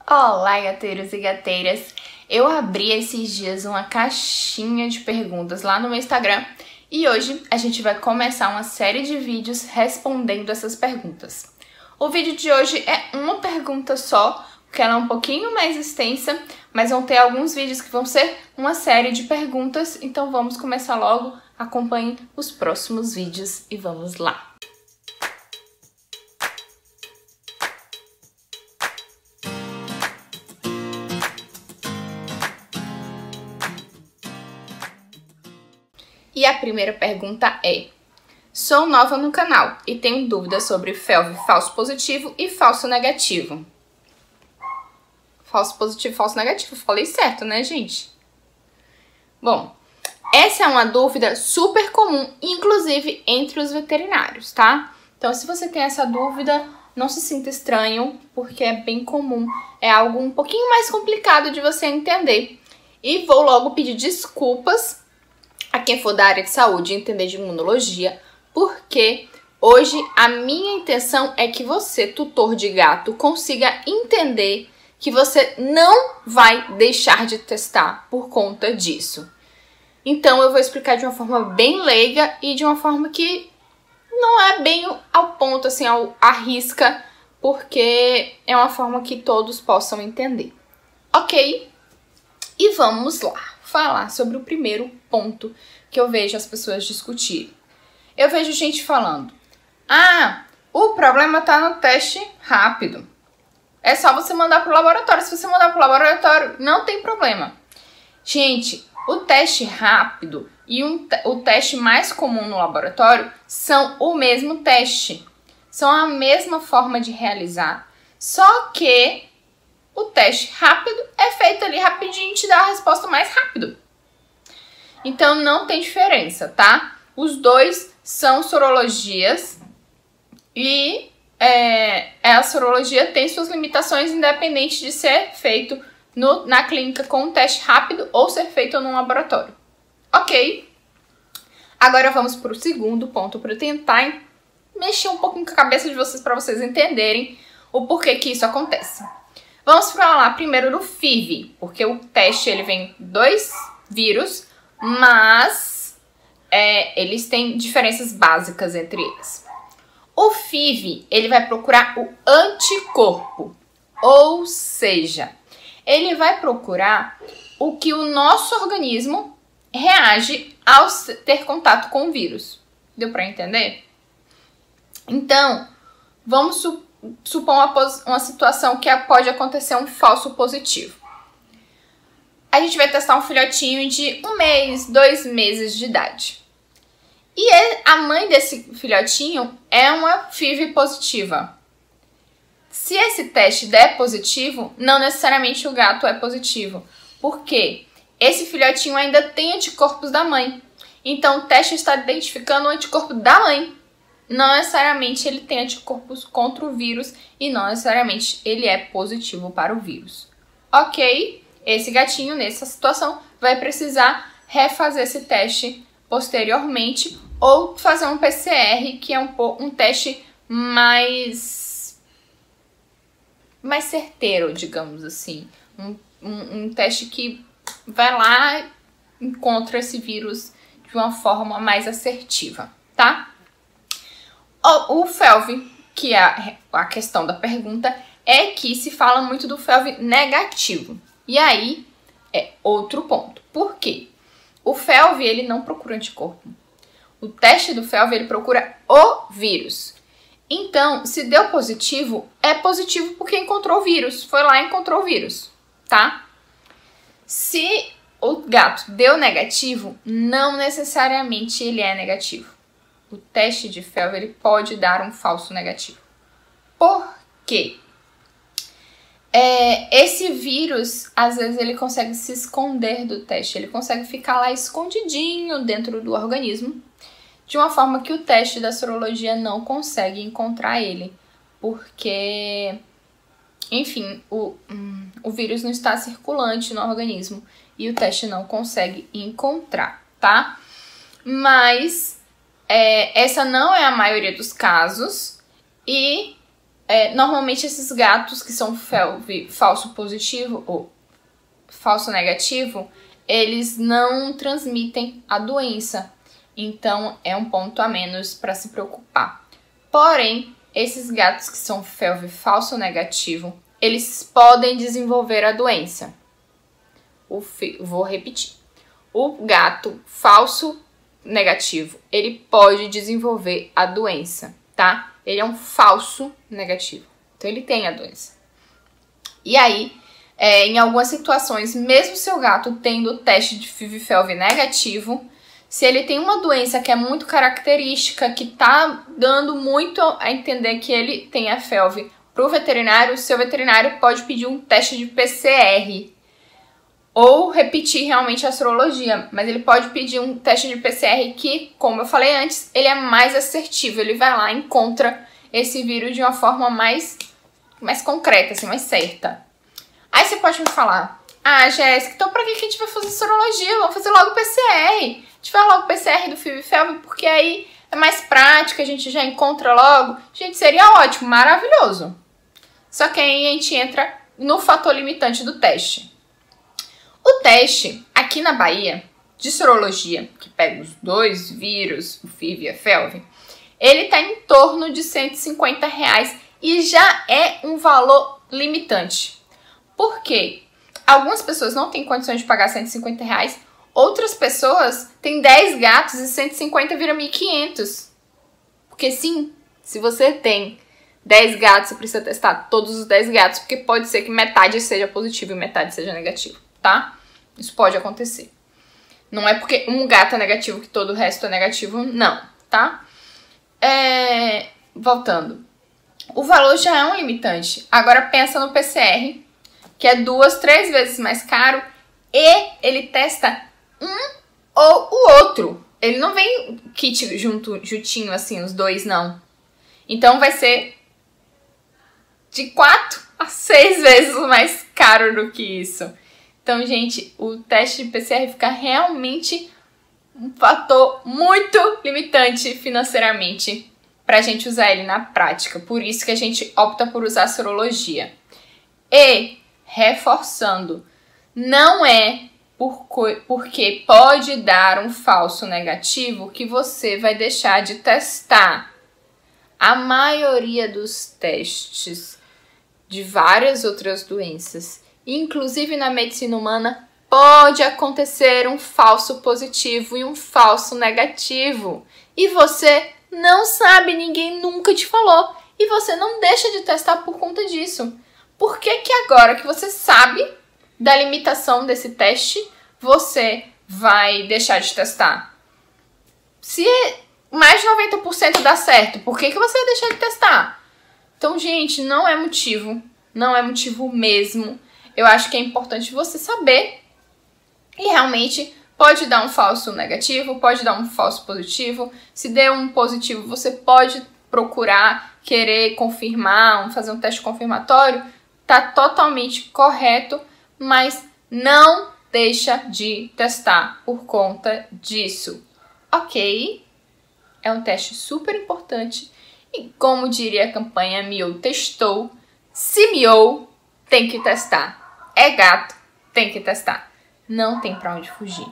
Olá, gateiros e gateiras! Eu abri esses dias uma caixinha de perguntas lá no meu Instagram e hoje a gente vai começar uma série de vídeos respondendo essas perguntas. O vídeo de hoje é uma pergunta só, porque ela é um pouquinho mais extensa, mas vão ter alguns vídeos que vão ser uma série de perguntas, então vamos começar logo. Acompanhe os próximos vídeos e vamos lá! E a primeira pergunta é: sou nova no canal e tenho dúvidas sobre FeLV falso positivo e falso negativo. Falso positivo, falso negativo. Falei certo, né, gente? Bom, essa é uma dúvida super comum, inclusive entre os veterinários, tá? Então, se você tem essa dúvida, não se sinta estranho, porque é bem comum. É algo um pouquinho mais complicado de você entender. E vou logo pedir desculpas a quem for da área de saúde e entender de imunologia, porque hoje a minha intenção é que você, tutor de gato, consiga entender que você não vai deixar de testar por conta disso. Então eu vou explicar de uma forma bem leiga e de uma forma que não é bem ao ponto, assim, à risca, porque é uma forma que todos possam entender. Ok? E vamos lá falar sobre o primeiro ponto que eu vejo as pessoas discutirem. Eu vejo gente falando: ah, o problema tá no teste rápido. É só você mandar pro laboratório. Se você mandar pro laboratório, não tem problema. Gente, o teste rápido e o teste mais comum no laboratório são o mesmo teste. São a mesma forma de realizar. Só que o teste rápido é feito ali rapidinho e te dá a resposta mais rápido. Então não tem diferença, tá? Os dois são sorologias e a sorologia tem suas limitações independente de ser feito na clínica com um teste rápido ou ser feito num laboratório. Ok? Agora vamos para o segundo ponto para tentar mexer um pouquinho com a cabeça de vocês para vocês entenderem o porquê que isso acontece. Vamos falar primeiro do FeLV, porque o teste ele vem dois vírus, mas eles têm diferenças básicas entre eles. O FeLV, ele vai procurar o anticorpo, ou seja, ele vai procurar o que o nosso organismo reage ao ter contato com o vírus. Deu para entender? Então, vamos supor uma situação que pode acontecer um falso positivo. A gente vai testar um filhotinho de 1 mês, 2 meses de idade. E a mãe desse filhotinho é uma FeLV positiva. Se esse teste der positivo, não necessariamente o gato é positivo. Por quê? Esse filhotinho ainda tem anticorpos da mãe. Então o teste está identificando o anticorpo da mãe. Não necessariamente ele tem anticorpos contra o vírus e não necessariamente ele é positivo para o vírus. Ok? Esse gatinho, nessa situação, vai precisar refazer esse teste posteriormente ou fazer um PCR, que é um teste mais certeiro, digamos assim. Um teste que vai lá e encontra esse vírus de uma forma mais assertiva, tá? O FeLV, que é a questão da pergunta, é que se fala muito do FeLV negativo. E aí é outro ponto. Por quê? O FeLV, ele não procura anticorpo. O teste do FeLV, ele procura o vírus. Então, se deu positivo, é positivo porque encontrou o vírus. Foi lá e encontrou o vírus, tá? Se o gato deu negativo, não necessariamente ele é negativo. O teste de FeLV, ele pode dar um falso negativo. Por quê? Esse vírus, às vezes, ele consegue se esconder do teste. Ele consegue ficar lá escondidinho dentro do organismo, de uma forma que o teste da sorologia não consegue encontrar ele. Porque, enfim, o vírus não está circulante no organismo e o teste não consegue encontrar, tá? Mas essa não é a maioria dos casos e Normalmente esses gatos que são FeLV falso positivo ou falso negativo, eles não transmitem a doença. Então, é um ponto a menos para se preocupar. Porém, esses gatos que são FeLV falso negativo, eles podem desenvolver a doença. Vou repetir. O gato falso negativo, ele pode desenvolver a doença, tá? Ele é um falso negativo. Então, ele tem a doença. E aí, em algumas situações, mesmo seu gato tendo o teste de FeLV negativo, se ele tem uma doença que é muito característica, que tá dando muito a entender que ele tem a FeLV para o veterinário, o seu veterinário pode pedir um teste de PCR ou repetir realmente a sorologia, mas ele pode pedir um teste de PCR que, como eu falei antes, ele é mais assertivo, ele vai lá e encontra esse vírus de uma forma mais concreta, assim, mais certa. Aí você pode me falar, Jéssica, então pra que a gente vai fazer sorologia? Vamos fazer logo PCR. A gente faz logo PCR do FeLV, porque aí é mais prático, a gente já encontra logo. Gente, seria ótimo, maravilhoso. Só que aí a gente entra no fator limitante do teste. O teste, aqui na Bahia, de sorologia, que pega os dois vírus, o FeLV e a FeLV, ele tá em torno de R$150 e já é um valor limitante. Por quê? Algumas pessoas não têm condições de pagar R$150, outras pessoas têm 10 gatos e 150 vira 1.500. Porque sim, se você tem 10 gatos, você precisa testar todos os 10 gatos, porque pode ser que metade seja positivo e metade seja negativo, tá? Isso pode acontecer. Não é porque um gato é negativo que todo o resto é negativo, não, tá? Voltando. O valor já é um limitante. Agora pensa no PCR, que é 2, 3 vezes mais caro, e ele testa um ou o outro. Ele não vem kit juntinho assim, os dois não. Então vai ser de 4 a 6 vezes mais caro do que isso. Então, gente, o teste de PCR fica realmente um fator muito limitante financeiramente pra gente usar ele na prática. Por isso que a gente opta por usar a sorologia. E, reforçando, não é porque pode dar um falso negativo que você vai deixar de testar. A maioria dos testes de várias outras doenças, inclusive na medicina humana, pode acontecer um falso positivo e um falso negativo. E você não sabe, ninguém nunca te falou. E você não deixa de testar por conta disso. Por que que agora que você sabe da limitação desse teste, você vai deixar de testar? Se mais de 90% dá certo, por que que você vai deixar de testar? Então, gente, não é motivo. Não é motivo mesmo. Eu acho que é importante você saber. E realmente pode dar um falso negativo, pode dar um falso positivo. Se der um positivo, você pode procurar, querer confirmar, fazer um teste confirmatório. Tá totalmente correto, mas não deixa de testar por conta disso. Ok? É um teste super importante. E como diria a campanha Miou testou, se miou, tem que testar. É gato, tem que testar. Não tem pra onde fugir.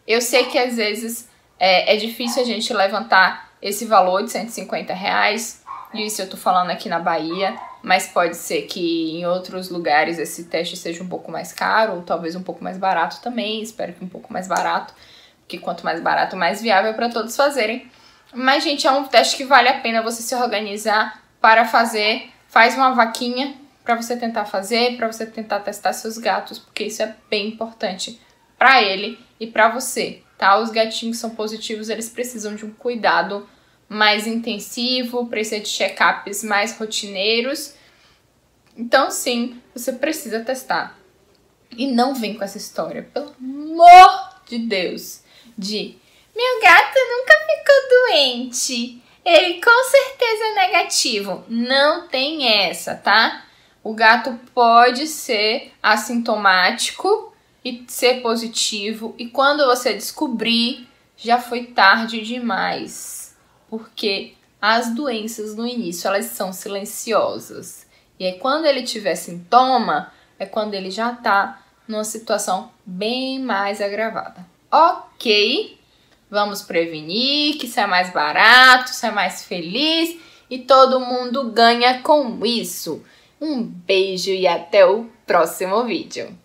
Eu sei que às vezes é difícil a gente levantar esse valor de R$150. Isso eu tô falando aqui na Bahia, mas pode ser que em outros lugares esse teste seja um pouco mais caro, ou talvez um pouco mais barato também. Espero que um pouco mais barato, porque quanto mais barato, mais viável para todos fazerem. Mas, gente, é um teste que vale a pena você se organizar para fazer. Faz uma vaquinha para você tentar fazer, para você tentar testar seus gatos, porque isso é bem importante para ele e para você, tá? Os gatinhos que são positivos, eles precisam de um cuidado mais intensivo, precisa de check-ups mais rotineiros. Então, sim, você precisa testar. E não vem com essa história, pelo amor de Deus, de meu gato nunca ficou doente, ele com certeza é negativo. Não tem essa, tá? O gato pode ser assintomático e ser positivo, e quando você descobrir, já foi tarde demais. Porque as doenças no início, elas são silenciosas. E aí, quando ele tiver sintoma, é quando ele já tá numa situação bem mais agravada. Ok, vamos prevenir, que isso é mais barato, isso é mais feliz e todo mundo ganha com isso. Um beijo e até o próximo vídeo.